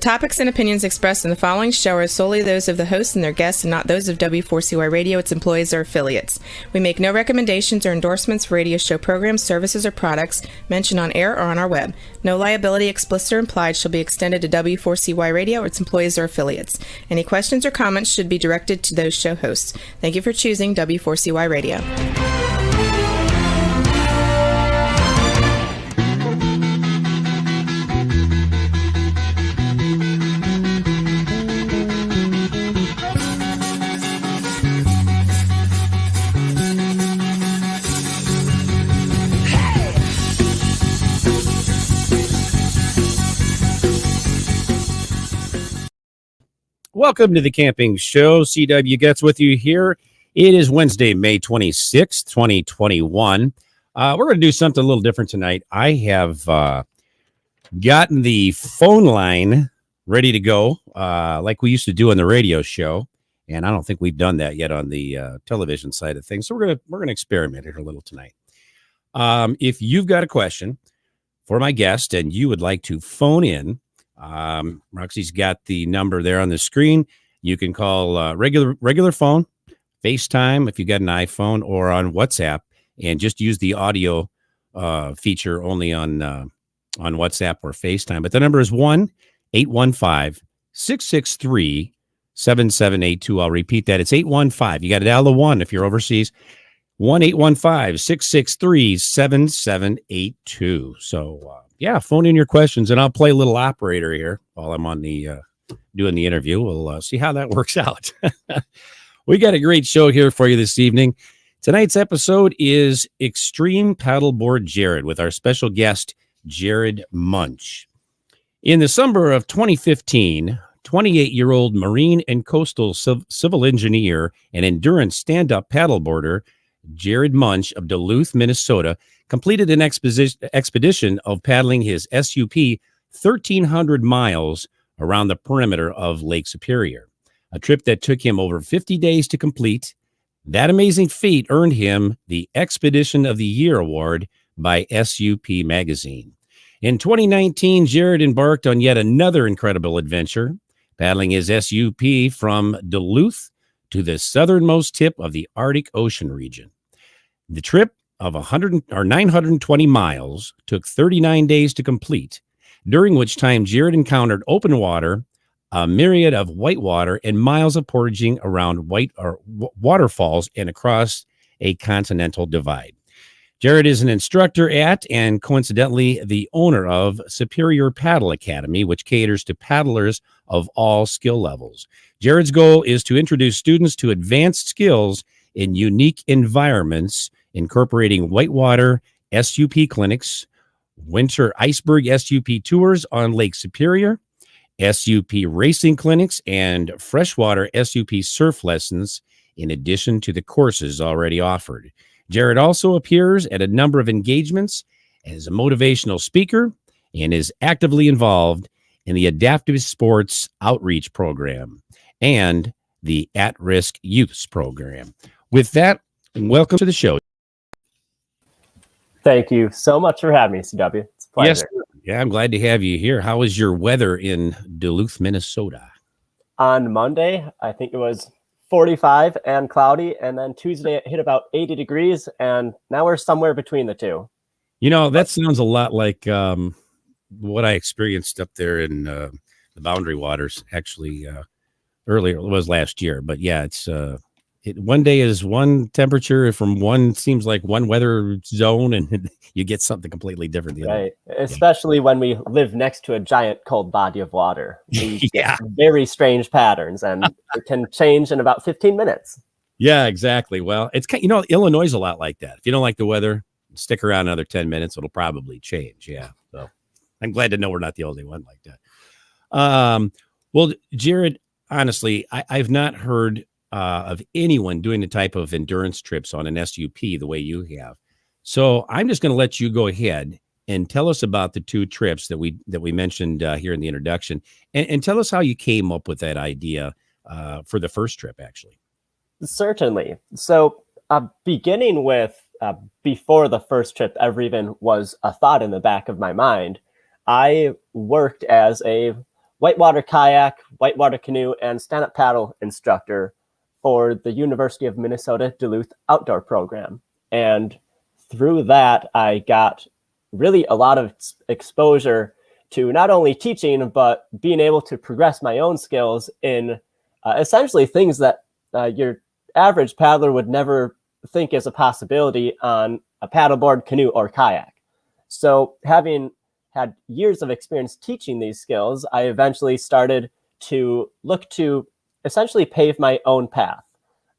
topics and opinions expressed in the following show are solely those of the host and their guests and not those of W4CY Radio, its employees, or affiliates. We make no recommendations or endorsements for radio show programs, services, or products mentioned on air or on our web. No liability, explicit or implied, shall be extended to W4CY Radio, its employees, or affiliates. Any questions or comments should be directed to those show hosts. Thank you for choosing W4CY Radio. Welcome to the Camping Show. CW Gets with you here. It is Wednesday, May 26th, 2021. We're going to do something a little different tonight. I have gotten the phone line ready to go like we used to do on the radio show. And I don't think we've done that yet on the television side of things. So we're going to experiment here a little tonight. If you've got a question for my guest and you would like to phone in, Roxy's got the number there on the screen. You can call regular phone, FaceTime if you got an iPhone, or on WhatsApp, and just use the audio feature only on WhatsApp or FaceTime. But the number is 1-815-663-7782. I'll repeat that. It's 815. You got to dial the 1 if you're overseas. 1-815-663-7782. So, yeah, phone in your questions, and I'll play a little operator here while I'm on the doing the interview. We'll see how that works out. We got a great show here for you this evening. Tonight's episode is Extreme Paddleboard Jerod with our special guest, Jerod Munch. In the summer of 2015, 28-year-old Marine and Coastal Civil Engineer and endurance stand-up paddleboarder Jerod Munch of Duluth, Minnesota, completed an expedition of paddling his SUP 1,300 miles around the perimeter of Lake Superior, a trip that took him over 50 days to complete. That amazing feat earned him the Expedition of the Year award by SUP magazine. In 2019, Jerod embarked on yet another incredible adventure, paddling his SUP from Duluth to the southernmost tip of the Arctic Ocean region. The trip of 920 miles took 39 days to complete, during which time Jerod encountered open water, a myriad of whitewater, and miles of portaging around waterfalls and across a continental divide. Jerod is an instructor at, and coincidentally, the owner of Superior Paddle Academy, which caters to paddlers of all skill levels. Jerod's goal is to introduce students to advanced skills in unique environments, incorporating whitewater SUP clinics, winter iceberg SUP tours on Lake Superior, SUP racing clinics, and freshwater SUP surf lessons, in addition to the courses already offered. Jerod also appears at a number of engagements as a motivational speaker and is actively involved in the Adaptive Sports Outreach Program and the At-Risk Youths Program. With that, welcome to the show. Thank you so much for having me, CW. It's a pleasure. Yes, yeah, I'm glad to have you here. How is your weather in Duluth, Minnesota? On Monday, I think it was 45 and cloudy, and then Tuesday it hit about 80 degrees, and now we're somewhere between the two. You know, that sounds a lot like what I experienced up there in the Boundary Waters, actually, earlier. It was last year, but yeah, it's one day is one temperature from one, seems like one weather zone, and you get something completely different. Right. Especially when we live next to a giant cold body of water. We get very strange patterns, and it can change in about 15 minutes. Yeah, exactly. Well, it's, you know, Illinois is a lot like that. If you don't like the weather, stick around another 10 minutes. It'll probably change. Yeah. So I'm glad to know we're not the only one like that. Well, Jerod, honestly, I've not heard of anyone doing the type of endurance trips on an SUP the way you have. So I'm just going to let you go ahead and tell us about the two trips that we mentioned here in the introduction, and tell us how you came up with that idea for the first trip, actually. Certainly. So beginning with before the first trip ever even was a thought in the back of my mind, I worked as a whitewater kayak, whitewater canoe, and stand-up paddle instructor for the University of Minnesota Duluth outdoor program. And through that, I got really a lot of exposure to not only teaching, but being able to progress my own skills in essentially things that your average paddler would never think is a possibility on a paddleboard, canoe, or kayak. So having had years of experience teaching these skills, I eventually started to look to essentially pave my own path.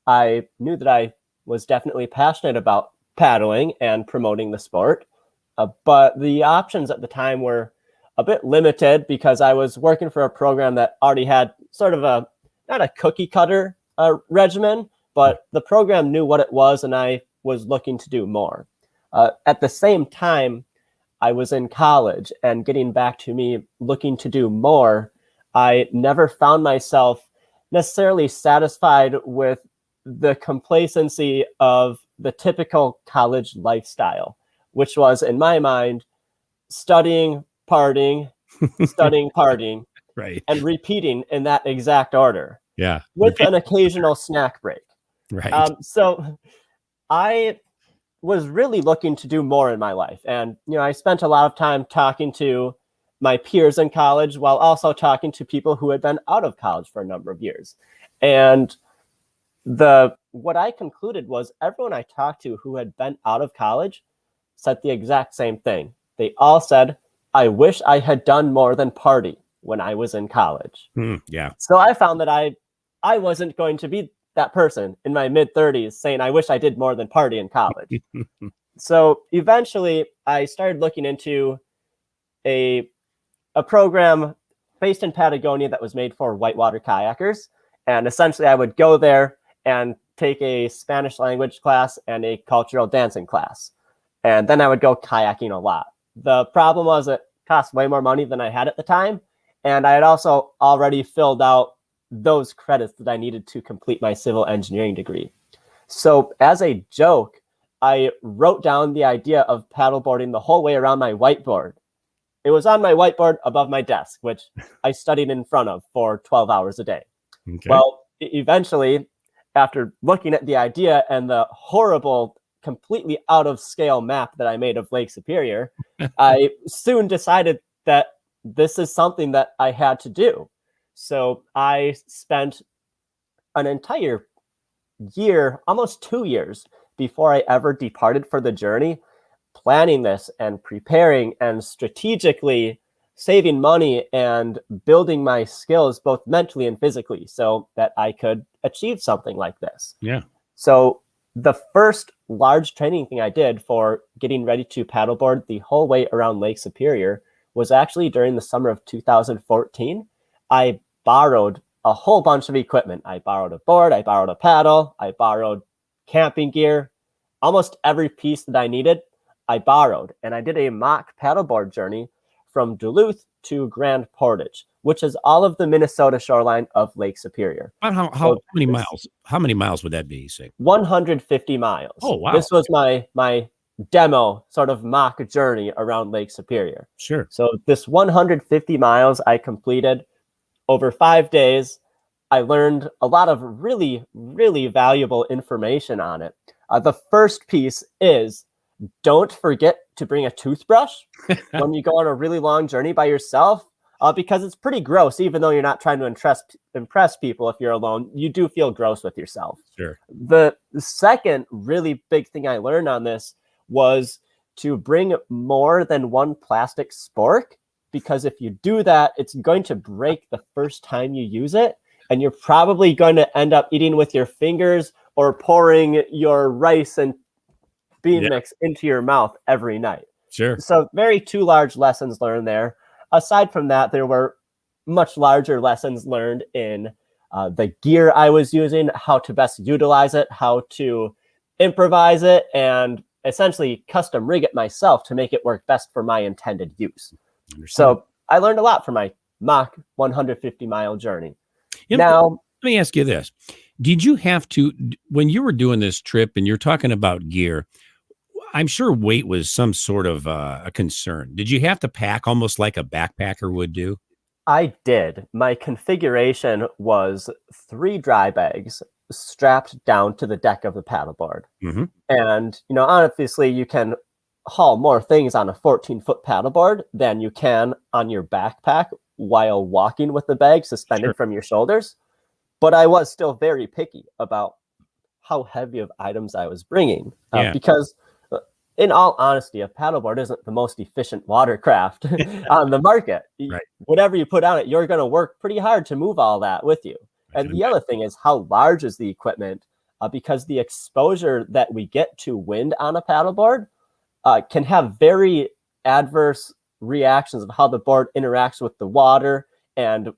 I knew that I was definitely passionate about paddling and promoting the sport, but the options at the time were a bit limited because I was working for a program that already had sort of a, not a cookie cutter regimen, but the program knew what it was, and I was looking to do more. At the same time, I was in college, and getting back to me looking to do more, I never found myself necessarily satisfied with the complacency of the typical college lifestyle, which was, in my mind, studying, partying, studying, partying, right, and repeating in that exact order. Yeah, with an occasional snack break. Right. So I was really looking to do more in my life. And, I spent a lot of time talking to my peers in college while also talking to people who had been out of college for a number of years. And what I concluded was everyone I talked to who had been out of college said the exact same thing. They all said, I wish I had done more than party when I was in college. Yeah. So I found that I wasn't going to be that person in my mid-30s saying, I wish I did more than party in college. So eventually I started looking into a program based in Patagonia that was made for whitewater kayakers. And essentially I would go there and take a Spanish language class and a cultural dancing class. And then I would go kayaking a lot. The problem was it cost way more money than I had at the time. And I had also already filled out those credits that I needed to complete my civil engineering degree. So as a joke, I wrote down the idea of paddleboarding the whole way around my whiteboard. It was on my whiteboard above my desk, which I studied in front of for 12 hours a day. Okay. Well, eventually, after looking at the idea and the horrible, completely out of scale map that I made of Lake Superior, I soon decided that this is something that I had to do. So I spent an entire year, almost 2 years, before I ever departed for the journey, planning this and preparing and strategically saving money and building my skills both mentally and physically so that I could achieve something like this. Yeah. So the first large training thing I did for getting ready to paddleboard the whole way around Lake Superior was actually during the summer of 2014. I borrowed a whole bunch of equipment. I borrowed a board, I borrowed a paddle, I borrowed camping gear, almost every piece that I needed, I borrowed. And I did a mock paddleboard journey from Duluth to Grand Portage, which is all of the Minnesota shoreline of Lake Superior. How many miles? How many miles would that be, you say? 150 miles. Oh, wow. This was my demo sort of mock journey around Lake Superior. Sure. So this 150 miles I completed over 5 days. I learned a lot of really, really valuable information on it. The first piece is don't forget to bring a toothbrush when you go on a really long journey by yourself, because it's pretty gross. Even though you're not trying to impress people, if you're alone, you do feel gross with yourself. Sure. The second really big thing I learned on this was to bring more than one plastic spork, because if you do that, it's going to break the first time you use it. And you're probably going to end up eating with your fingers or pouring your rice and bean mix into your mouth every night. Sure. So two large lessons learned there. Aside from that, there were much larger lessons learned in the gear I was using, how to best utilize it, how to improvise it, and essentially custom rig it myself to make it work best for my intended use. So I learned a lot from my mock 150-mile journey. Now, let me ask you this. Did you have to, when you were doing this trip and you're talking about gear, I'm sure weight was some sort of a concern. Did you have to pack almost like a backpacker would do? I did. My configuration was 3 dry bags strapped down to the deck of the paddleboard. Mm-hmm. And, obviously you can haul more things on a 14-foot paddleboard than you can on your backpack while walking with the bag suspended from your shoulders. But I was still very picky about how heavy of items I was bringing because in all honesty, a paddleboard isn't the most efficient watercraft on the market. Right. Whatever you put on it, you're going to work pretty hard to move all that with you. And the other thing is how large is the equipment, because the exposure that we get to wind on a paddleboard can have very adverse reactions of how the board interacts with the water and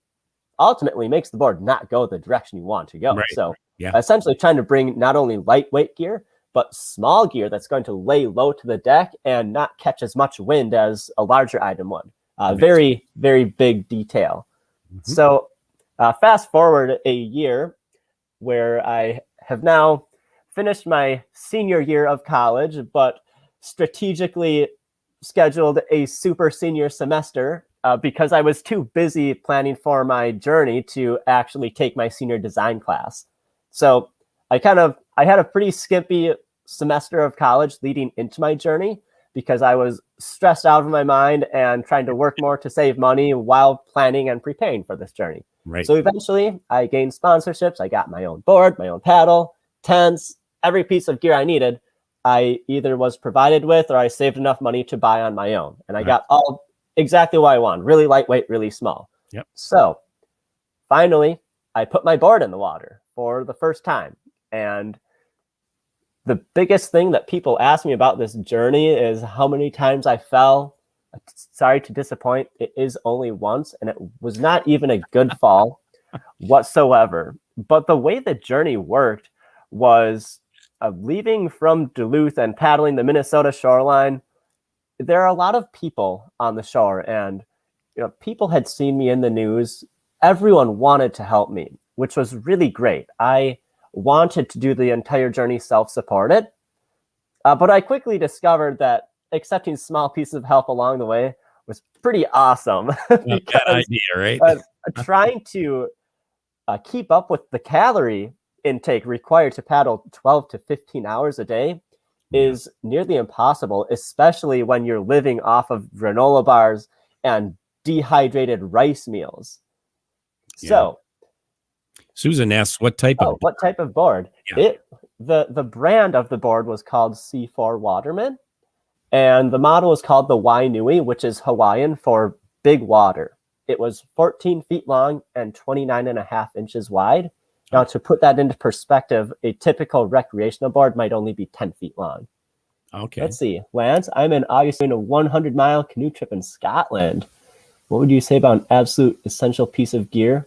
ultimately makes the board not go the direction you want to go. Right. So essentially trying to bring not only lightweight gear, but small gear that's going to lay low to the deck and not catch as much wind as a larger item would. Very, very big detail. Mm-hmm. So fast forward a year where I have now finished my senior year of college, but strategically scheduled a super senior semester because I was too busy planning for my journey to actually take my senior design class. So I had a pretty skimpy semester of college leading into my journey because I was stressed out of my mind and trying to work more to save money while planning and preparing for this journey. Right. So eventually I gained sponsorships. I got my own board, my own paddle, tents, every piece of gear I needed. I either was provided with or I saved enough money to buy on my own. And I got all exactly what I wanted, really lightweight, really small. Yep. So finally, I put my board in the water for the first time. And the biggest thing that people ask me about this journey is how many times I fell. Sorry to disappoint. It is only once, and it was not even a good fall whatsoever. But the way the journey worked was leaving from Duluth and paddling the Minnesota shoreline. There are a lot of people on the shore, and people had seen me in the news. Everyone wanted to help me, which was really great. I wanted to do the entire journey self-supported, but I quickly discovered that accepting small pieces of help along the way was pretty awesome. Because, bad idea, right? Trying to keep up with the calorie intake required to paddle 12 to 15 hours a day is nearly impossible, especially when you're living off of granola bars and dehydrated rice meals. So Susan asks, what type of board? Yeah. The brand of the board was called C4 Waterman, and the model was called the Wainui, which is Hawaiian for big water. It was 14 feet long and 29.5 inches wide. Now, to put that into perspective, a typical recreational board might only be 10 feet long. Okay. Let's see. Lance, I'm in August doing a 100-mile canoe trip in Scotland. What would you say about an absolute essential piece of gear?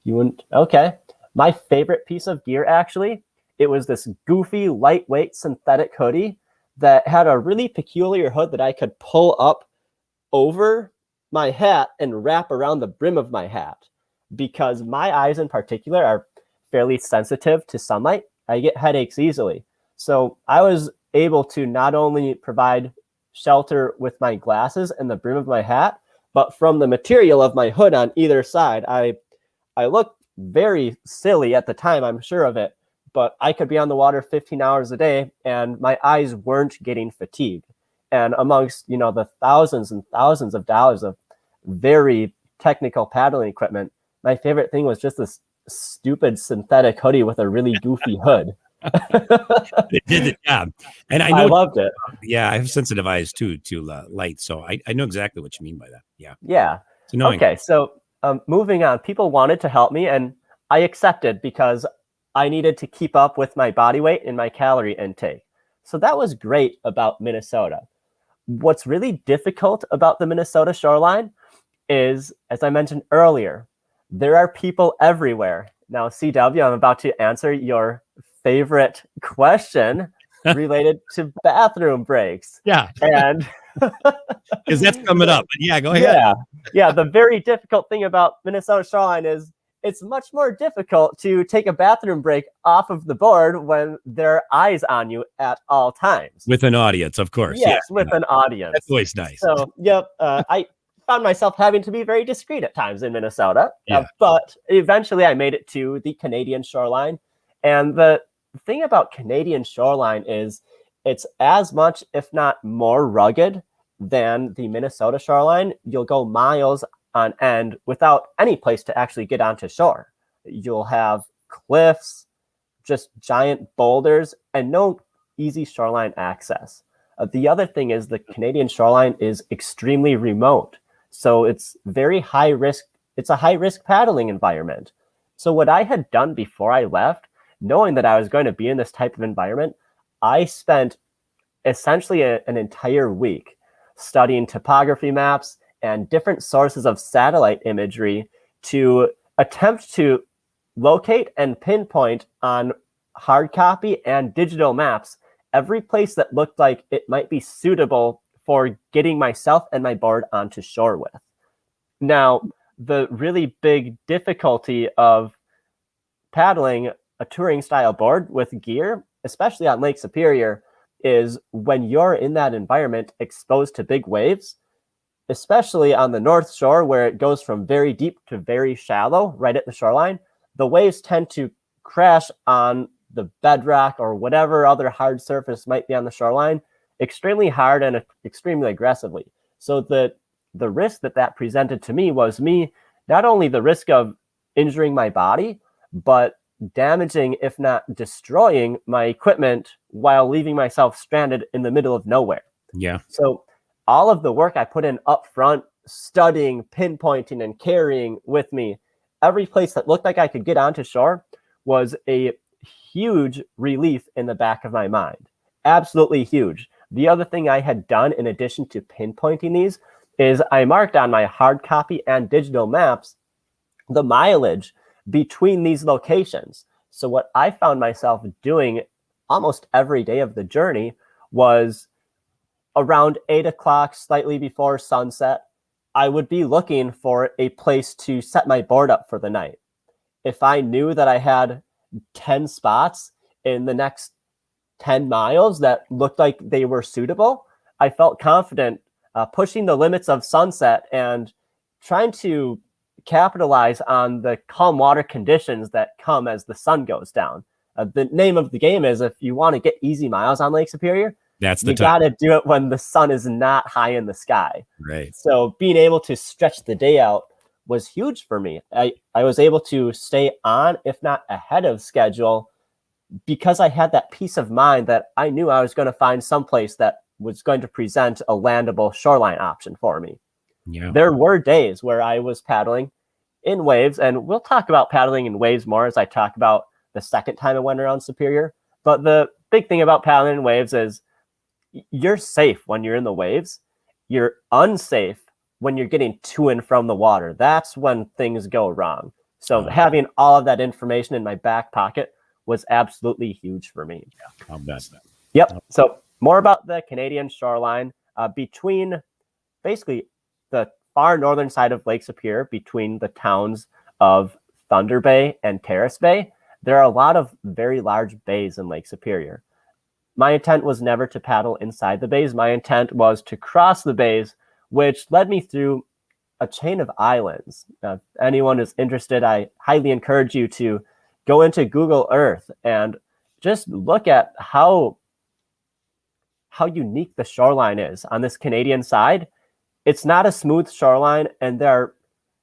You wouldn't? Okay. My favorite piece of gear, actually, it was this goofy, lightweight synthetic hoodie that had a really peculiar hood that I could pull up over my hat and wrap around the brim of my hat. Because my eyes in particular are fairly sensitive to sunlight. I get headaches easily. So I was able to not only provide shelter with my glasses and the brim of my hat, but from the material of my hood on either side. I looked very silly at the time, I'm sure of it, but I could be on the water 15 hours a day and my eyes weren't getting fatigued. And amongst, the thousands and thousands of dollars of very technical paddling equipment, my favorite thing was just this stupid synthetic hoodie with a really goofy hood. It did the job. And I loved it. Yeah, I have sensitive eyes too to light, so I know exactly what you mean by that. Yeah. It's annoying. Okay, so moving on, people wanted to help me, and I accepted because I needed to keep up with my body weight and my calorie intake. So that was great about Minnesota. What's really difficult about the Minnesota shoreline is, as I mentioned earlier, there are people everywhere. Now, CW, I'm about to answer your favorite question related to bathroom breaks. Yeah. And because that's coming up. But go ahead. Yeah. The very difficult thing about Minnesota shoreline is it's much more difficult to take a bathroom break off of the board when there are eyes on you at all times. With an audience, of course. Yes, with an audience. That's always nice. So, I found myself having to be very discreet at times in Minnesota. Yeah. But eventually I made it to the Canadian shoreline. And the thing about Canadian shoreline is it's as much, if not more rugged than the Minnesota shoreline. You'll go miles on end without any place to actually get onto shore. You'll have cliffs, just giant boulders, and no easy shoreline access. The other thing is the Canadian shoreline is extremely remote. So it's very high risk. It's a high risk paddling environment. So what I had done before I left, knowing that I was going to be in this type of environment, I spent essentially an entire week studying topography maps and different sources of satellite imagery to attempt to locate and pinpoint on hard copy and digital maps every place that looked like it might be suitable for getting myself and my board onto shore with. Now, the really big difficulty of paddling a touring style board with gear, especially on Lake Superior, is when you're in that environment exposed to big waves, especially on the North Shore where it goes from very deep to very shallow right at the shoreline, the waves tend to crash on the bedrock or whatever other hard surface might be on the shoreline extremely hard and extremely aggressively. So the risk that presented to me was me not only the risk of injuring my body, but damaging, if not destroying, my equipment while leaving myself stranded in the middle of nowhere. Yeah. So all of the work I put in up front, studying, pinpointing, and carrying with me every place that looked like I could get onto shore was a huge relief in the back of my mind. Absolutely huge. The other thing I had done in addition to pinpointing these is I marked on my hard copy and digital maps the mileage between these locations. So what I found myself doing almost every day of the journey was around 8 o'clock, slightly before sunset, I would be looking for a place to set my board up for the night. If I knew that I had 10 spots in the next 10 miles that looked like they were suitable, I felt confident pushing the limits of sunset and trying to capitalize on the calm water conditions that come as the sun goes down. The name of the game is if you want to get easy miles on Lake Superior, you got to do it when the sun is not high in the sky. Right. So being able to stretch the day out was huge for me. I was able to stay on, if not ahead of schedule, because I had that peace of mind that I knew I was going to find someplace that was going to present a landable shoreline option for me. Yeah. There were days where I was paddling in waves, and we'll talk about paddling in waves more as I talk about the second time I went around Superior. But the big thing about paddling in waves is you're safe when you're in the waves. You're unsafe when you're getting to and from the water. That's when things go wrong. So having all of that information in my back pocket was absolutely huge for me. Yeah, I'll bet that. Yep. So more about the Canadian shoreline between basically the far northern side of Lake Superior, between the towns of Thunder Bay and Terrace Bay. There are a lot of very large bays in Lake Superior. My intent was never to paddle inside the bays. My intent was to cross the bays, which led me through a chain of islands. Now, if anyone is interested, I highly encourage you to go into Google Earth and just look at how unique the shoreline is on this Canadian side. It's not a smooth shoreline, and there are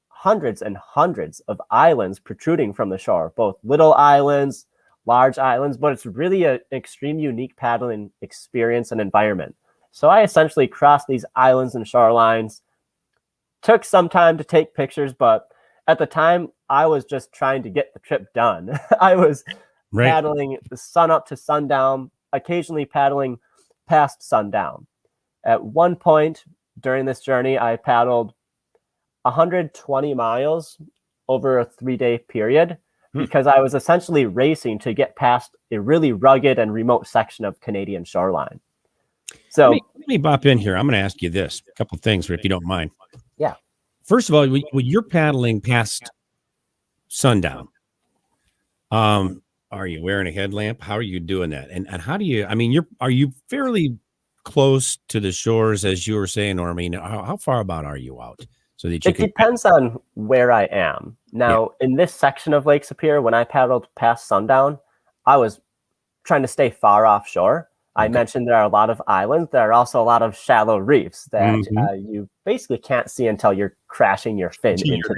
hundreds and hundreds of islands protruding from the shore, both little islands, large islands, but it's really an extreme unique paddling experience and environment. So I essentially crossed these islands and shorelines, took some time to take pictures, but at the time I was just trying to get the trip done. I was paddling the sun up to sundown, occasionally paddling past sundown. At one point during this journey, I paddled 120 miles over a 3-day period because I was essentially racing to get past a really rugged and remote section of Canadian shoreline. So let me bop in here. I'm going to ask you this, a couple of things, if you don't mind. Yeah. First of all, when you're paddling past sundown, are you wearing a headlamp? How are you doing that? And how do you, are you fairly close to the shores as you were saying, or I mean, how far about are you out so that you It depends on where I am. Now, in this section of Lake Superior, when I paddled past sundown, I was trying to stay far offshore. I mentioned there are a lot of islands. There are also a lot of shallow reefs that you basically can't see until you're crashing your fin into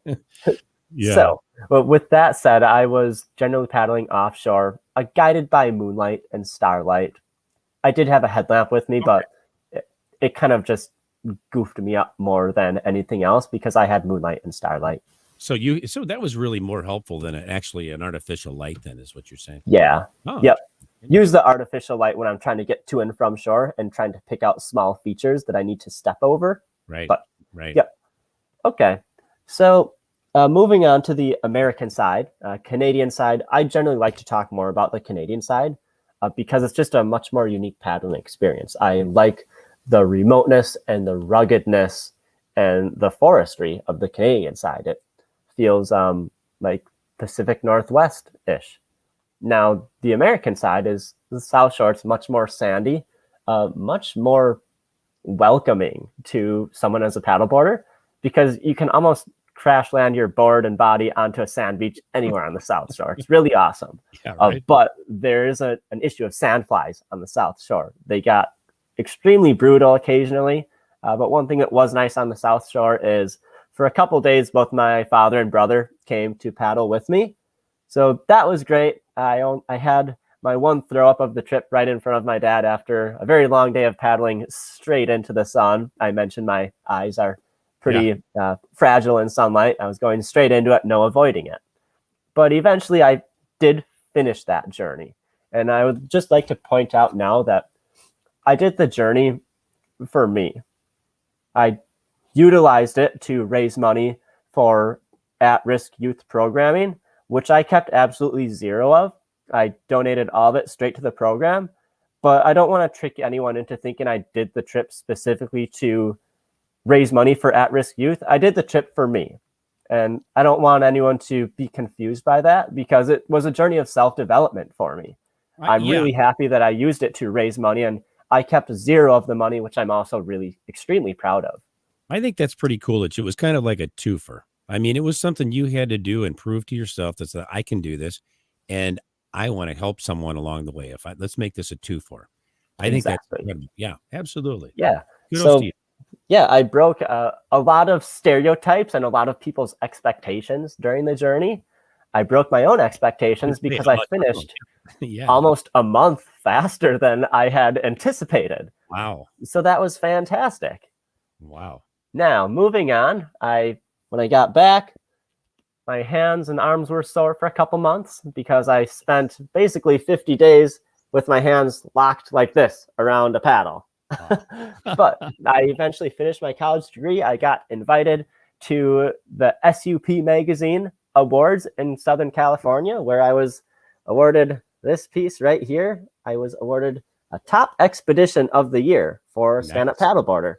them. So, but with that said, I was generally paddling offshore, guided by moonlight and starlight. I did have a headlamp with me, but it kind of just goofed me up more than anything else because I had moonlight and starlight. So that was really more helpful than actually an artificial light, then, is what you're saying? Yeah. Yep. Use the artificial light when I'm trying to get to and from shore and trying to pick out small features that I need to step over. Right. Right. Yep. Okay. So moving on to the American side, Canadian side, I generally like to talk more about the Canadian side because it's just a much more unique paddling experience. I like the remoteness and the ruggedness and the forestry of the Canadian side. It feels like Pacific Northwest-ish. Now, the American side is the South Shore. It's much more sandy, much more welcoming to someone as a paddleboarder because you can almost crash land your board and body onto a sand beach anywhere on the South Shore. It's really awesome. Yeah, right. But there is an issue of sandflies on the South Shore. They got extremely brutal occasionally. But one thing that was nice on the South Shore is for a couple days, both my father and brother came to paddle with me. So that was great. I had my one throw up of the trip right in front of my dad after a very long day of paddling straight into the sun. I mentioned my eyes are pretty fragile in sunlight. I was going straight into it, no avoiding it. But eventually I did finish that journey. And I would just like to point out now that I did the journey for me. I utilized it to raise money for at-risk youth programming, which I kept absolutely zero of. I donated all of it straight to the program, but I don't want to trick anyone into thinking I did the trip specifically to raise money for at-risk youth. I did the trip for me, and I don't want anyone to be confused by that because it was a journey of self-development for me. I'm really happy that I used it to raise money, and I kept zero of the money, which I'm also really extremely proud of. I think that's pretty cool. It was kind of like a twofer. I mean, it was something you had to do and prove to yourself that I can do this, and I want to help someone along the way. Let's make this a two-for. I think that's incredible. Yeah, absolutely. Yeah. Kudos to you. Yeah, I broke a lot of stereotypes and a lot of people's expectations during the journey. I broke my own expectations because I finished almost a month faster than I had anticipated. Wow. So that was fantastic. Wow. Now, moving on, when I got back, my hands and arms were sore for a couple months because I spent basically 50 days with my hands locked like this around a paddle. But I eventually finished my college degree. I got invited to the SUP Magazine Awards in Southern California, where I was awarded this piece right here. I was awarded a top expedition of the year for stand-up paddleboarder,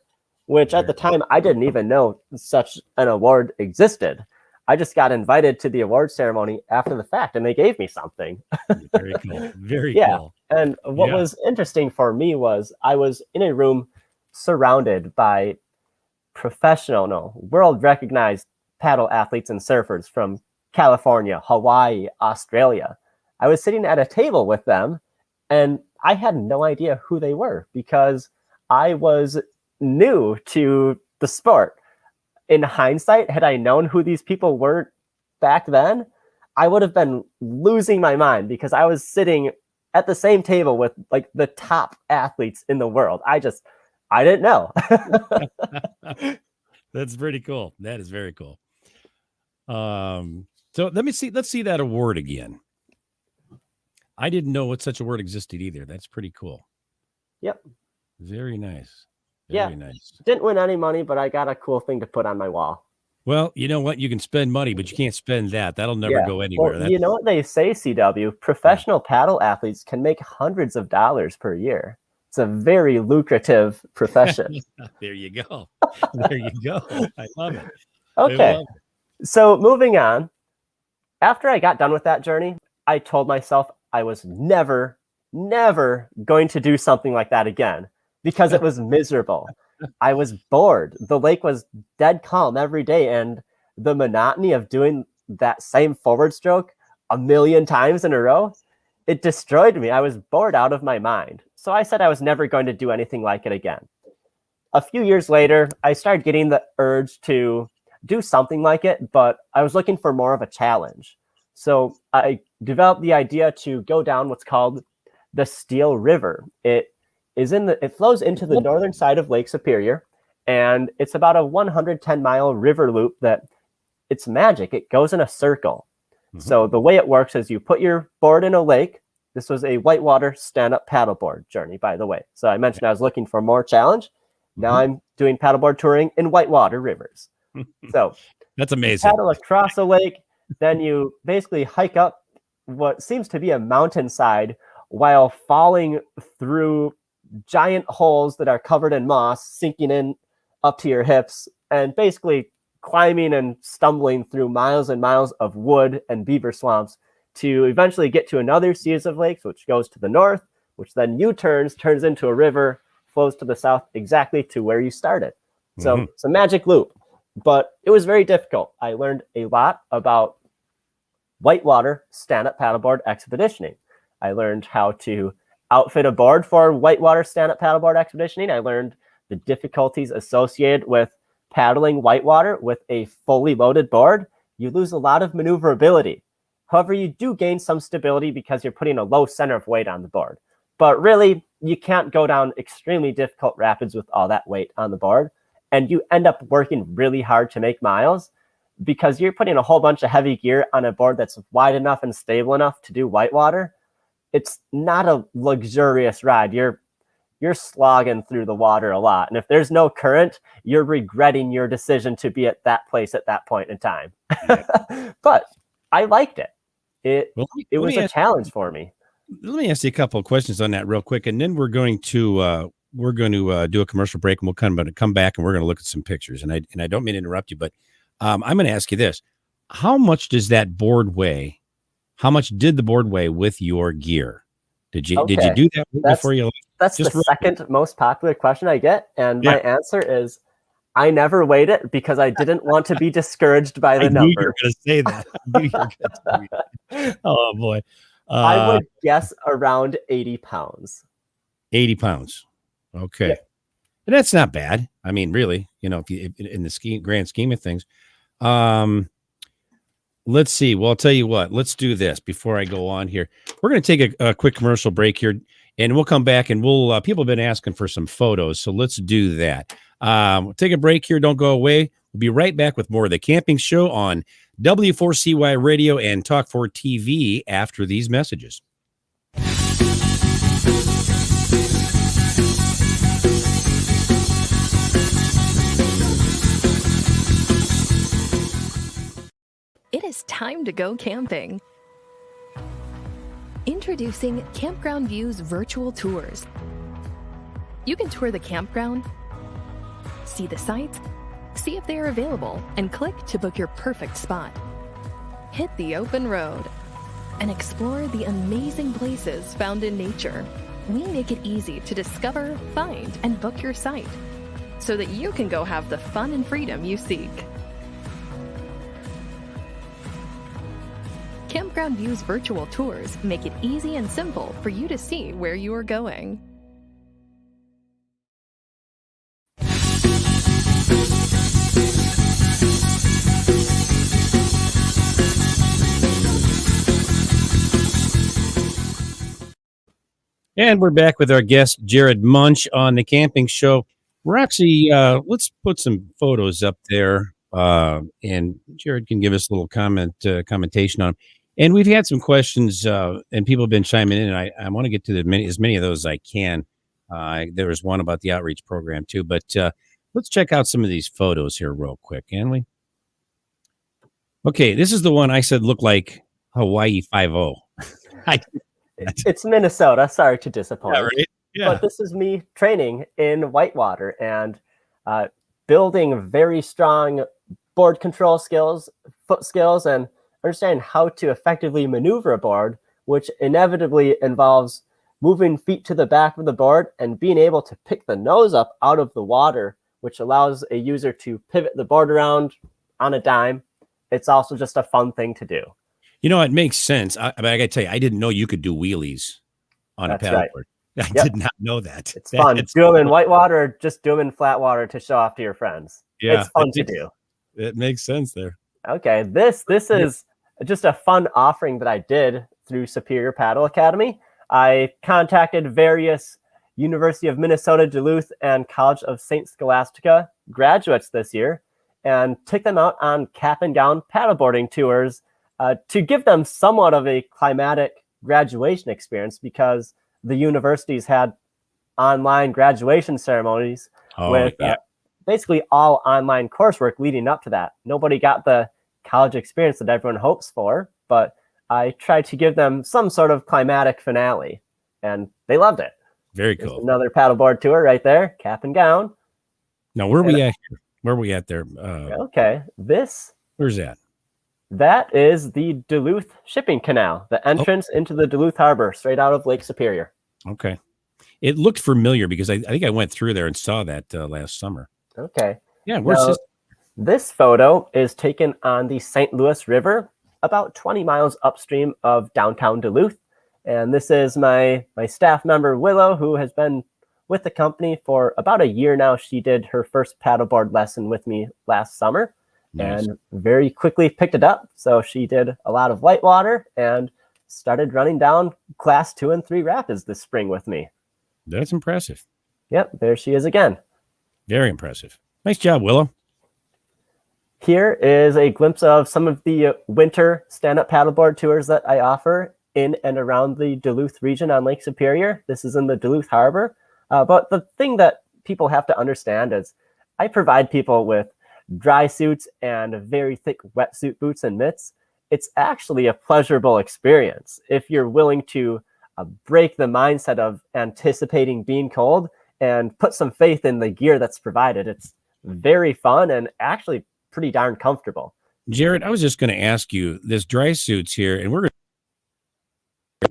which at the time I didn't even know such an award existed. I just got invited to the award ceremony after the fact, and they gave me something. Very cool. Very cool. And what was interesting for me was I was in a room surrounded by world-recognized paddle athletes and surfers from California, Hawaii, Australia. I was sitting at a table with them, and I had no idea who they were because I was new to the sport. In hindsight, had I known who these people were back then, I would have been losing my mind because I was sitting at the same table with like the top athletes in the world. I didn't know. That's pretty cool. That is very cool. So let's see that award again. I didn't know what such a word existed either. That's pretty cool. Yep. Very nice. Very nice. Didn't win any money, but I got a cool thing to put on my wall. Well, you know what? You can spend money, but you can't spend that. That'll never go anywhere. Well, you know what they say, CW? Professional paddle athletes can make hundreds of dollars per year. It's a very lucrative profession. There you go. There you go. I love it. Okay. So moving on. After I got done with that journey, I told myself I was never never going to do something like that again because it was miserable. I was bored. The lake was dead calm every day, and the monotony of doing that same forward stroke a million times in a row, it destroyed me. I was bored out of my mind. So I said I was never going to do anything like it again. A few years later, I started getting the urge to do something like it, but I was looking for more of a challenge. So I developed the idea to go down what's called the Steel River. It flows into the northern side of Lake Superior, and it's about a 110-mile river loop that it's magic. It goes in a circle. So the way it works is you put your board in a lake. This was a whitewater stand-up paddleboard journey, by the way. So I mentioned I was looking for more challenge. Now I'm doing paddleboard touring in whitewater rivers. So that's amazing. Paddle across a lake, then you basically hike up what seems to be a mountainside while falling through giant holes that are covered in moss, sinking in up to your hips, and basically climbing and stumbling through miles and miles of wood and beaver swamps to eventually get to another series of lakes, which goes to the north, which then turns into a river, flows to the south exactly to where you started. So it's a magic loop, but it was very difficult. I learned a lot about whitewater stand-up paddleboard expeditioning. I learned how to outfit a board for whitewater stand-up paddleboard expeditioning. I learned the difficulties associated with paddling whitewater with a fully loaded board. You lose a lot of maneuverability. However, you do gain some stability because you're putting a low center of weight on the board. But really, you can't go down extremely difficult rapids with all that weight on the board. And you end up working really hard to make miles because you're putting a whole bunch of heavy gear on a board that's wide enough and stable enough to do whitewater. It's not a luxurious ride. You're slogging through the water a lot. And if there's no current, you're regretting your decision to be at that place at that point in time. But I liked it. It was a challenge for me. Let me ask you a couple of questions on that real quick, and then we're going to do a commercial break, and we'll come back, and we're going to look at some pictures. And I don't mean to interrupt you, but I'm going to ask you this: how much does that board weigh? How much did the board weigh with your gear? Did you do that before you? That's the second most popular question I get, and my answer is I never weighed it because I didn't want to be discouraged by the number. You were going to say that. I knew you were going to say that. Oh boy. I would guess around 80 pounds. 80 pounds. Okay. Yeah. And that's not bad. I mean, really, if in the grand scheme of things. Let's see. Well, I'll tell you what. Let's do this before I go on here. We're going to take a quick commercial break here, and we'll come back, and people have been asking for some photos, so let's do that. We'll take a break here. Don't go away. We'll be right back with more of the Camping Show on W4CY Radio and Talk 4 TV after these messages. It is time to go camping. Introducing Campground View's virtual tours. You can tour the campground, see the sites, see if they are available, and click to book your perfect spot. Hit the open road and explore the amazing places found in nature. We make it easy to discover, find, and book your site so that you can go have the fun and freedom you seek. Campground View's virtual tours make it easy and simple for you to see where you are going. And we're back with our guest, Jerod Munch, on the Camping Show. We're actually, let's put some photos up there, and Jerod can give us a little commentation on them. And we've had some questions, and people have been chiming in, and I want to get to as many of those as I can. There was one about the outreach program, too. But let's check out some of these photos here real quick, can we? Okay, this is the one I said looked like Hawaii 5-0. It's Minnesota. Sorry to disappoint. Yeah, right? Yeah. But this is me training in whitewater and building very strong board control skills, foot skills, and understanding how to effectively maneuver a board, which inevitably involves moving feet to the back of the board and being able to pick the nose up out of the water, which allows a user to pivot the board around on a dime. It's also just a fun thing to do. You know, it makes sense. But I got to tell you, I didn't know you could do wheelies on a paddleboard. Right. I did not know that. It's fun. Do them in whitewater or just do them in flat water to show off to your friends. Yeah, it's fun to do. It makes sense there. Okay, this is just a fun offering that I did through Superior Paddle Academy. I contacted various University of Minnesota Duluth and College of St. Scholastica graduates this year and took them out on cap and gown paddleboarding tours to give them somewhat of a climatic graduation experience, because the universities had online graduation ceremonies with basically all online coursework leading up to that. Nobody got the college experience that everyone hopes for, but I tried to give them some sort of climatic finale, and they loved it. Very cool. There's another paddleboard tour right there, cap and gown. Now, where are we at here? Where are we at there? Okay, where's that? That is the Duluth shipping canal, the entrance into the Duluth harbor, straight out of Lake Superior. Okay. It looked familiar because I think I went through there and saw that last summer. Okay. Yeah, where's this? This photo is taken on the St. Louis River, about 20 miles upstream of downtown Duluth. And this is my staff member, Willow, who has been with the company for about a year now. She did her first paddleboard lesson with me last summer. Nice. And very quickly picked it up. So she did a lot of whitewater and started running down class 2 and 3 rapids this spring with me. That's impressive. Yep, there she is again. Very impressive. Nice job, Willow. Here is a glimpse of some of the winter stand-up paddleboard tours that I offer in and around the Duluth region on Lake Superior. This is in the Duluth Harbor. But the thing that people have to understand is I provide people with dry suits and very thick wetsuit boots and mitts. It's actually a pleasurable experience if you're willing to break the mindset of anticipating being cold and put some faith in the gear that's provided. It's very fun and actually pretty darn comfortable. Jerod, I was just going to ask you, this dry suits here, and we're going to...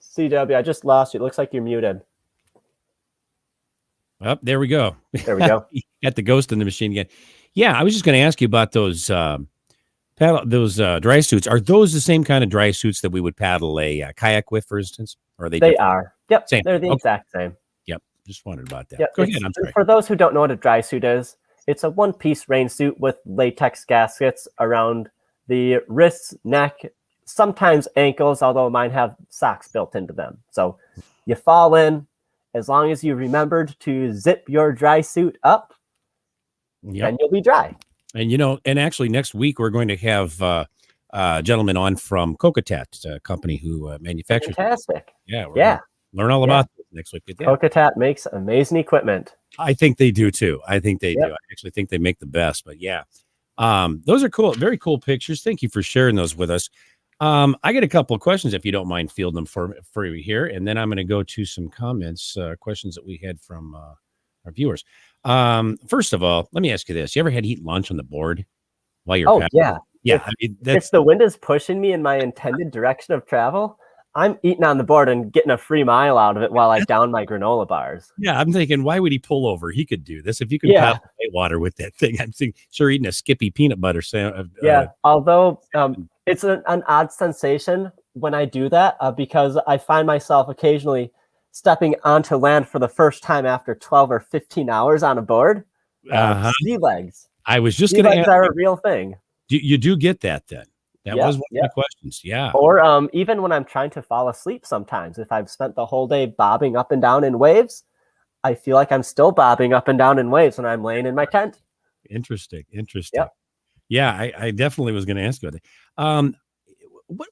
CW, I just lost you. It looks like you're muted. Oh, there we go. There we go. Got the ghost in the machine again. Yeah, I was just going to ask you about those dry suits. Are those the same kind of dry suits that we would paddle a kayak with, for instance? Or are they? They are. Yep. Same. They're the exact same. Yep. Just wondered about that. Yep. Go ahead. I'm sorry. For those who don't know what a dry suit is, it's a one-piece rain suit with latex gaskets around the wrists, neck, sometimes ankles, although mine have socks built into them. So you fall in, as long as you remembered to zip your dry suit up, and you'll be dry. And, and actually next week we're going to have a gentleman on from Kokatat, company who manufactures. Fantastic. Yeah. Learn all about this next week. Yeah. Kokatat makes amazing equipment. I think they do too. I think they do. I actually think they make the best, but yeah. Those are cool. Very cool pictures. Thank you for sharing those with us. I get a couple of questions, if you don't mind fielding them for you here. And then I'm going to go to some comments, questions that we had from our viewers. First of all, let me ask you this. You ever had to eat lunch on the board while you're paddling? Yeah. Yeah. If the wind is pushing me in my intended direction of travel, I'm eating on the board and getting a free mile out of it while I down my granola bars. Yeah, I'm thinking, why would he pull over? He could do this. If you can paddle whitewater with that thing, I'm thinking, sure, eating a Skippy peanut butter sandwich. Although it's an odd sensation when I do that because I find myself occasionally stepping onto land for the first time after 12 or 15 hours on a board. Sea legs. I was just going to ask. Are a real thing. You do get that then? That was one of the questions. Yeah. Or even when I'm trying to fall asleep sometimes, if I've spent the whole day bobbing up and down in waves, I feel like I'm still bobbing up and down in waves when I'm laying in my tent. Interesting. Yep. Yeah, I definitely was going to ask you about that.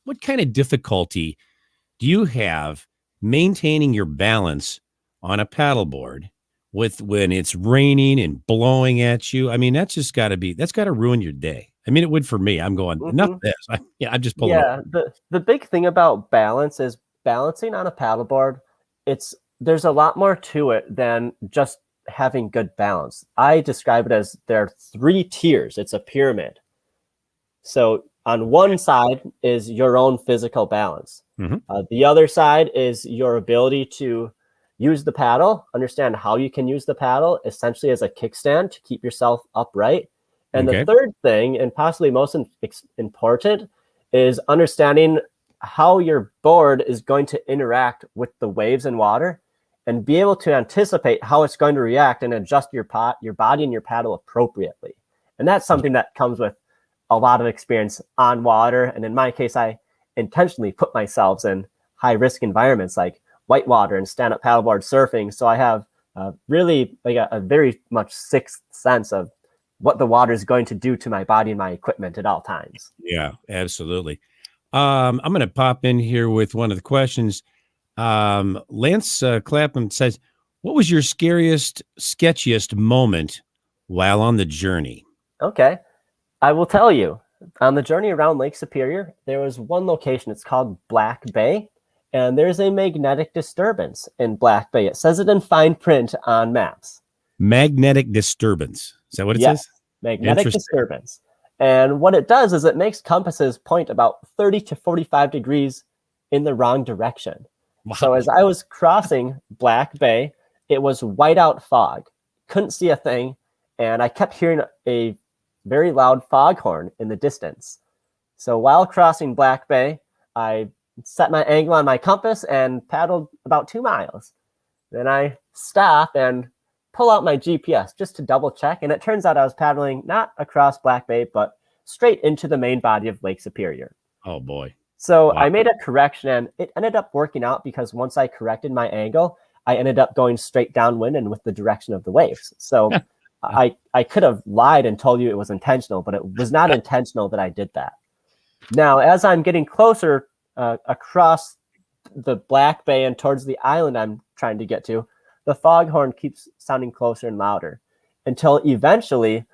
What kind of difficulty do you have maintaining your balance on a paddleboard when it's raining and blowing at you? I mean, that's got to ruin your day. I mean, it would for me. I'm going, enough of this. I'm just pulling. Yeah, the big thing about balance is balancing on a paddleboard. There's a lot more to it than just having good balance. I describe it as there are 3 tiers. It's a pyramid. So on one side is your own physical balance. The other side is your ability to use the paddle, understand how you can use the paddle essentially as a kickstand to keep yourself upright. And the third thing, and possibly most important, is understanding how your board is going to interact with the waves and water and be able to anticipate how it's going to react and adjust your body and your paddle appropriately. And that's something that comes with a lot of experience on water. And in my case, I intentionally put myself in high risk environments like whitewater and stand-up paddleboard surfing. So I have really like a very much sixth sense of what the water is going to do to my body and my equipment at all times. Yeah, absolutely. I'm going to pop in here with one of the questions. Lance Clapham says, what was your scariest, sketchiest moment while on the journey? Okay. I will tell you, on the journey around Lake Superior, there was one location. It's called Black Bay, and there's a magnetic disturbance in Black Bay. It says it in fine print on maps. Magnetic disturbance. Is that what it says? Magnetic disturbance. And what it does is it makes compasses point about 30 to 45 degrees in the wrong direction. Wow. So as I was crossing Black Bay, it was whiteout fog. Couldn't see a thing. And I kept hearing a very loud foghorn in the distance. So while crossing Black Bay, I set my angle on my compass and paddled about 2 miles. Then I stop and pull out my GPS just to double check. And it turns out I was paddling not across Black Bay, but straight into the main body of Lake Superior. Oh, boy. So wow. I made a correction, and it ended up working out because once I corrected my angle, I ended up going straight downwind and with the direction of the waves. So I could have lied and told you it was intentional, but it was not intentional that I did that. Now, as I'm getting closer across the Black Bay and towards the island I'm trying to get to, the foghorn keeps sounding closer and louder until eventually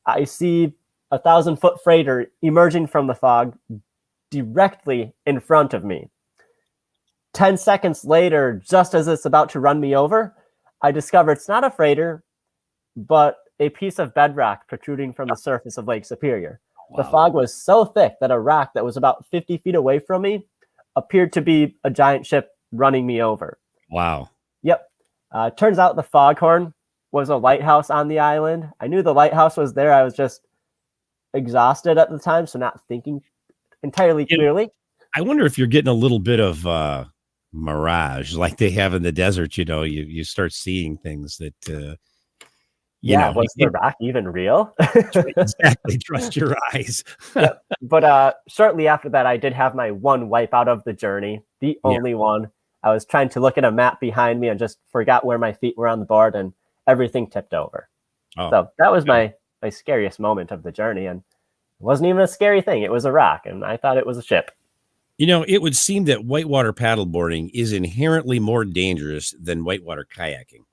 I see a 1,000-foot freighter emerging from the fog directly in front of me. 10 seconds later, just as it's about to run me over, I discover it's not a freighter, but a piece of bedrock protruding from the surface of Lake Superior. Wow. The fog was so thick that a rock that was about 50 feet away from me appeared to be a giant ship running me over. Wow. Yep. Turns out the foghorn was a lighthouse on the island. I knew the lighthouse was there. I was just exhausted at the time, so not thinking entirely clearly. I wonder if you're getting a little bit of mirage like they have in the desert. You start seeing things that was the rock even real? Exactly. Trust your eyes. Yep. But shortly after that, I did have my one wipe out of the journey, the only one. I was trying to look at a map behind me and just forgot where my feet were on the board, and everything tipped over. Oh. So that was my scariest moment of the journey, and it wasn't even a scary thing. It was a rock, and I thought it was a ship. It would seem that whitewater paddleboarding is inherently more dangerous than whitewater kayaking.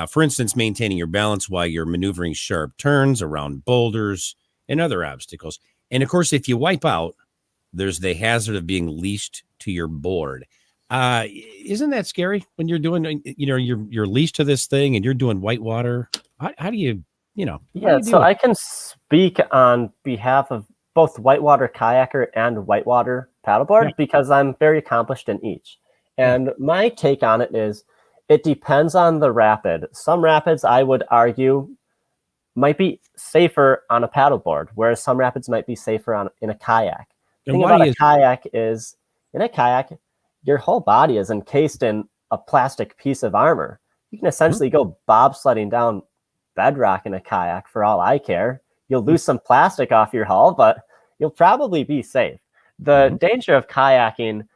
For instance, maintaining your balance while you're maneuvering sharp turns around boulders and other obstacles. And of course, if you wipe out, there's the hazard of being leashed to your board. Isn't that scary when you're doing, you're leashed to this thing and you're doing whitewater? How do you, so I can speak on behalf of both whitewater kayaker and whitewater paddleboard because I'm very accomplished in each. And my take on it is it depends on the rapid. Some rapids, I would argue, might be safer on a paddleboard, whereas some rapids might be safer in a kayak. The thing about a kayak is, in a kayak, your whole body is encased in a plastic piece of armor. You can essentially go bobsledding down bedrock in a kayak for all I care. You'll lose some plastic off your hull, but you'll probably be safe. The danger of kayaking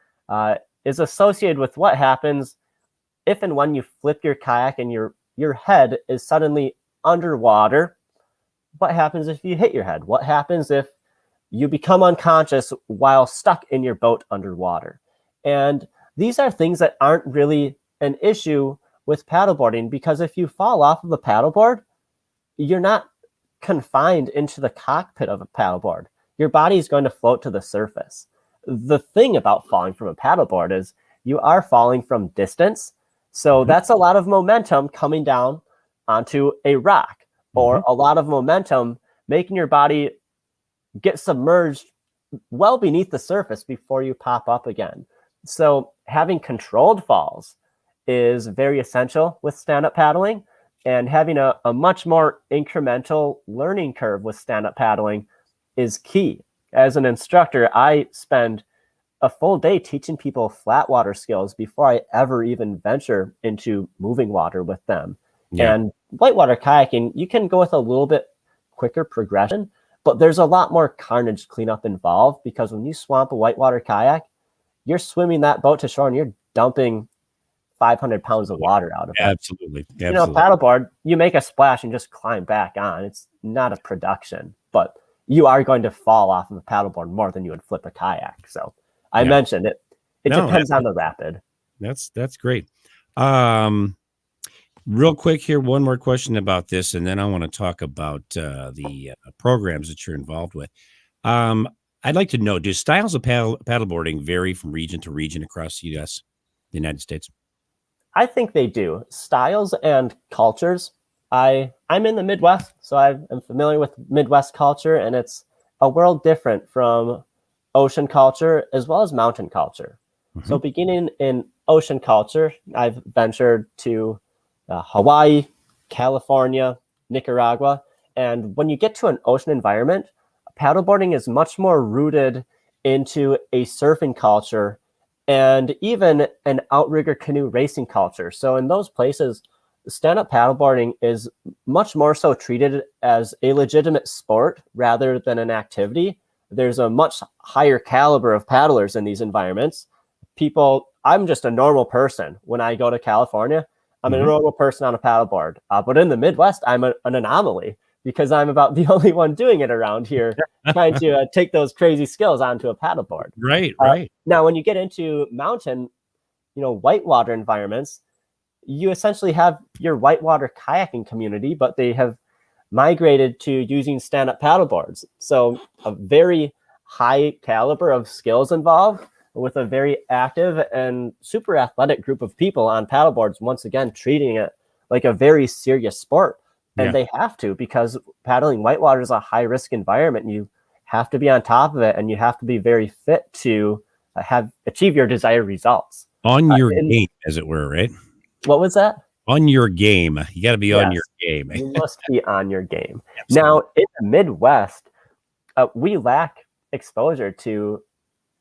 is associated with what happens if and when you flip your kayak and your head is suddenly underwater. What happens if you hit your head? What happens if you become unconscious while stuck in your boat underwater? And these are things that aren't really an issue with paddleboarding, because if you fall off of the paddleboard, you're not confined into the cockpit of a paddleboard. Your body is going to float to the surface. The thing about falling from a paddleboard is you are falling from distance. So that's a lot of momentum coming down onto a rock, or a lot of momentum making your body get submerged well beneath the surface before you pop up again. So having controlled falls is very essential with stand-up paddling, and having a much more incremental learning curve with stand-up paddling is key. As an instructor, I spend a full day teaching people flat water skills before I ever even venture into moving water with them. Yeah. And whitewater kayaking, you can go with a little bit quicker progression, but there's a lot more carnage cleanup involved, because when you swamp a whitewater kayak, you're swimming that boat to shore and you're dumping 500 pounds of water out of it. Absolutely. You know, paddleboard, you make a splash and just climb back on. It's not a production, but you are going to fall off of a paddleboard more than you would flip a kayak. So I mentioned it. It depends on the rapid. That's great. Real quick here, one more question about this, and then I want to talk about the programs that you're involved with. I'd like to know, do styles of paddleboarding vary from region to region across the U.S., the United States? I think they do. Styles and cultures. I'm in the Midwest, so I'm familiar with Midwest culture, and it's a world different from ocean culture as well as mountain culture. Mm-hmm. So beginning in ocean culture, I've ventured to Hawaii, California, Nicaragua. And when you get to an ocean environment, paddleboarding is much more rooted into a surfing culture and even an outrigger canoe racing culture. So in those places, stand-up paddleboarding is much more so treated as a legitimate sport rather than an activity. There's a much higher caliber of paddlers in these environments. I'm just a normal person when I go to California. I'm a normal person on a paddleboard. But in the Midwest, I'm an anomaly, because I'm about the only one doing it around here, trying to take those crazy skills onto a paddleboard. Right. Now, when you get into mountain, whitewater environments, you essentially have your whitewater kayaking community, but they have migrated to using stand-up paddleboards. So a very high caliber of skills involved, with a very active and super athletic group of people on paddleboards, once again, treating it like a very serious sport. And they have to, because paddling whitewater is a high risk environment. You have to be on top of it, and you have to be very fit to achieve your desired results. On your game, as it were, right? What was that? On your game. You got to be on your game. You must be on your game. Absolutely. Now, in the Midwest, we lack exposure to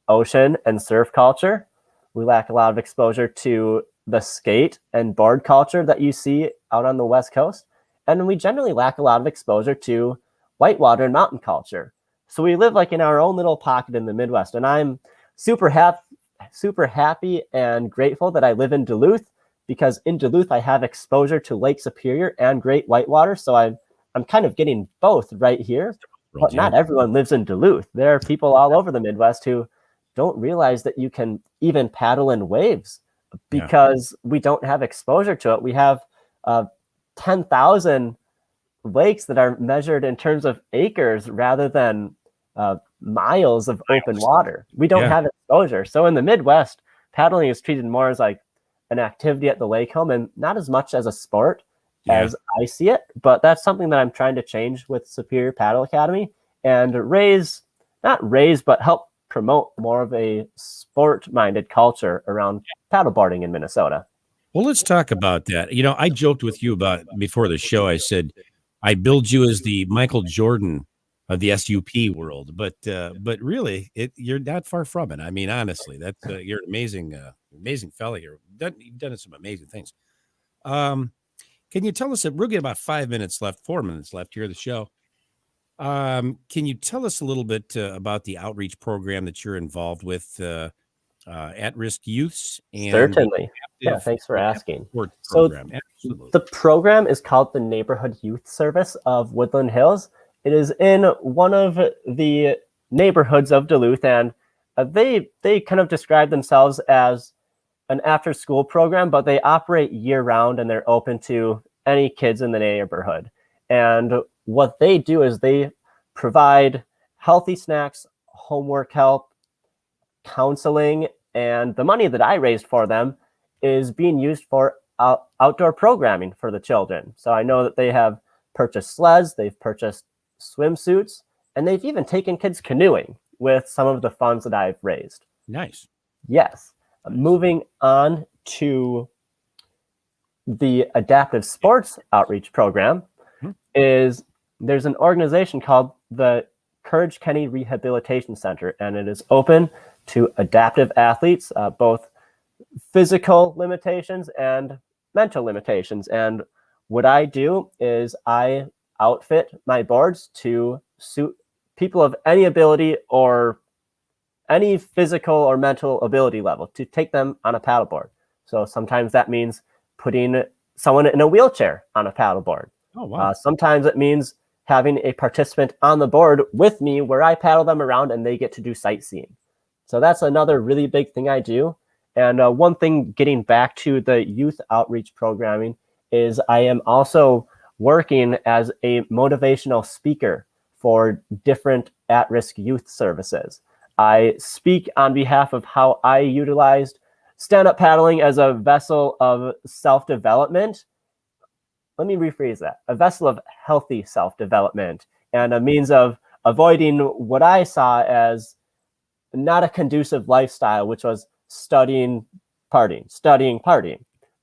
ocean and surf culture. We lack a lot of exposure to the skate and board culture that you see out on the West Coast. And we generally lack a lot of exposure to whitewater and mountain culture. So we live like in our own little pocket in the Midwest. And I'm super happy and grateful that I live in Duluth, because in Duluth, I have exposure to Lake Superior and Great Whitewater. So I'm kind of getting both right here. But not everyone lives in Duluth. There are people all over the Midwest who don't realize that you can even paddle in waves, because we don't have exposure to it. We have 10,000 lakes that are measured in terms of acres rather than miles of open water. We don't have exposure. So in the Midwest, paddling is treated more as like an activity at the lake home, and not as much as a sport as I see it. But that's something that I'm trying to change with Superior Paddle Academy, and but help promote more of a sport-minded culture around paddleboarding in Minnesota. Well, let's talk about that. I joked with you about before the show. I said, I build you as the Michael Jordan of the SUP world, but really, you're not far from it. I mean, honestly, that's you're an amazing fella here. You've done some amazing things. Can you tell us we'll get about 4 minutes left here of the show. Can you tell us a little bit about the outreach program that you're involved with, at-risk youths? And certainly. Yeah, thanks for asking. So the program is called the Neighborhood Youth Service of Woodland Hills. It is in one of the neighborhoods of Duluth, and they kind of describe themselves as an after-school program, but they operate year-round, and they're open to any kids in the neighborhood. And what they do is they provide healthy snacks, homework help, counseling, and the money that I raised for them is being used for outdoor programming for the children. So I know that they have purchased sleds, they've purchased swimsuits, and they've even taken kids canoeing, with some of the funds that I've raised. Nice. Yes. Moving on to the adaptive sports outreach program is there's an organization called the Courage Kenny Rehabilitation Center, and it is open to adaptive athletes, both physical limitations and mental limitations. And what I do is I outfit my boards to suit people of any ability or any physical or mental ability level to take them on a paddleboard. So sometimes that means putting someone in a wheelchair on a paddleboard. Oh, wow. Sometimes it means having a participant on the board with me where I paddle them around and they get to do sightseeing. So that's another really big thing I do. And one thing, getting back to the youth outreach programming, is I am also working as a motivational speaker for different at-risk youth services. I speak on behalf of how I utilized stand-up paddling as a vessel of self-development. Let me rephrase that. A vessel of healthy self-development and a means of avoiding what I saw as not a conducive lifestyle, which was studying, partying.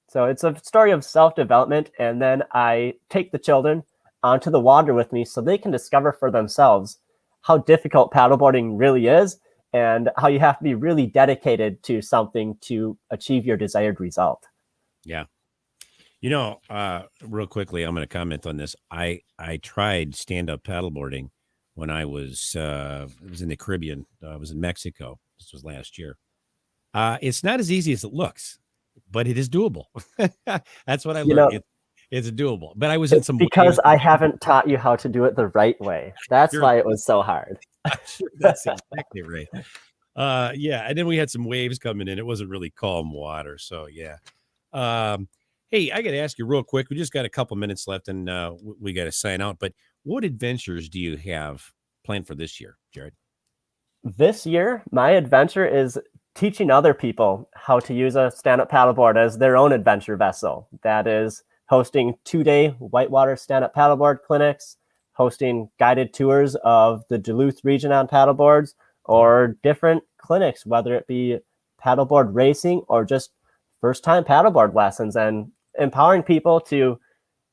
So it's a story of self-development, and then I take the children onto the water with me so they can discover for themselves how difficult paddleboarding really is and how you have to be really dedicated to something to achieve your desired result. Yeah. You know, real quickly, I'm going to comment on this. I tried stand-up paddleboarding when I was in the Caribbean. I was in Mexico. This was last year. It's not as easy as it looks, but it is doable. That's what I learned. It's doable. But I was in some because I haven't taught you how to do it the right way. That's why it was so hard. I'm sure that's exactly right. Yeah, and then we had some waves coming in. It wasn't really calm water, so yeah. Hey, I got to ask you real quick. We just got a couple minutes left, and we got to sign out. But what adventures do you have planned for this year, Jerod? This year, my adventure is teaching other people how to use a stand-up paddleboard as their own adventure vessel. That is hosting 2-day whitewater stand-up paddleboard clinics, hosting guided tours of the Duluth region on paddleboards, or different clinics, whether it be paddleboard racing or just first-time paddleboard lessons, and empowering people to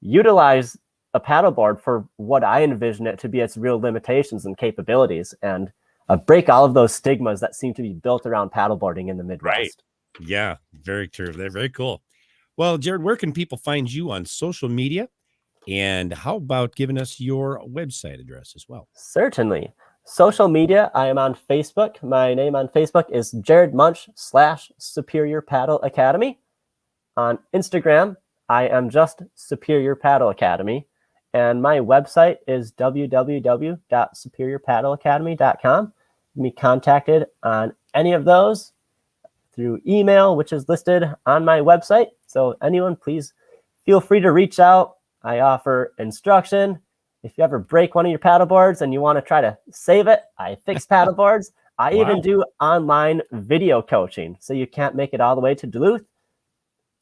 utilize a paddleboard for what I envision it to be its real limitations and capabilities, and break all of those stigmas that seem to be built around paddleboarding in the Midwest. Right. Yeah, very true. They're very cool. Well, Jerod, where can people find you on social media? And how about giving us your website address as well? Certainly. Social media, I am on Facebook. My name on Facebook is Jerod Munch /Superior Paddle Academy. On Instagram, I am just Superior Paddle Academy. And my website is www.superiorpaddleacademy.com. You can be contacted on any of those through email, which is listed on my website. So anyone, please feel free to reach out. I offer instruction. If you ever break one of your paddleboards and you want to try to save it, I fix paddleboards. I even do online video coaching. So you can't make it all the way to Duluth.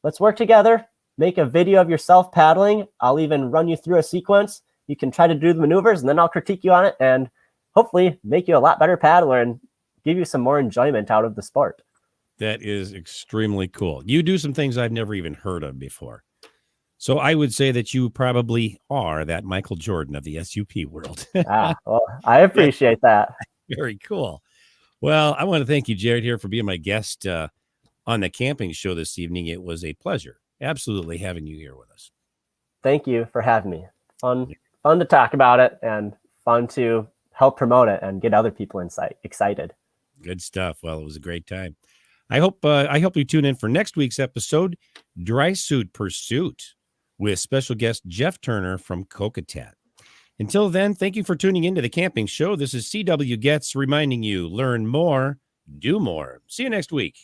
Let's work together. Make a video of yourself paddling. I'll even run you through a sequence. You can try to do the maneuvers, and then I'll critique you on it and hopefully make you a lot better paddler and give you some more enjoyment out of the sport. That is extremely cool. You do some things I've never even heard of before. So I would say that you probably are that Michael Jordan of the SUP world. Well, I appreciate that. Very cool. Well, I want to thank you, Jerod, here for being my guest on the camping show this evening. It was a pleasure. Absolutely having you here with us. Thank you for having me. Fun to talk about it and fun to help promote it and get other people excited. Good stuff. Well, it was a great time. I hope you tune in for next week's episode, Dry Suit Pursuit, with special guest Jeff Turner from Kokatat. Until then, thank you for tuning into the camping show. This is CW Getz reminding you, learn more, do more. See you next week.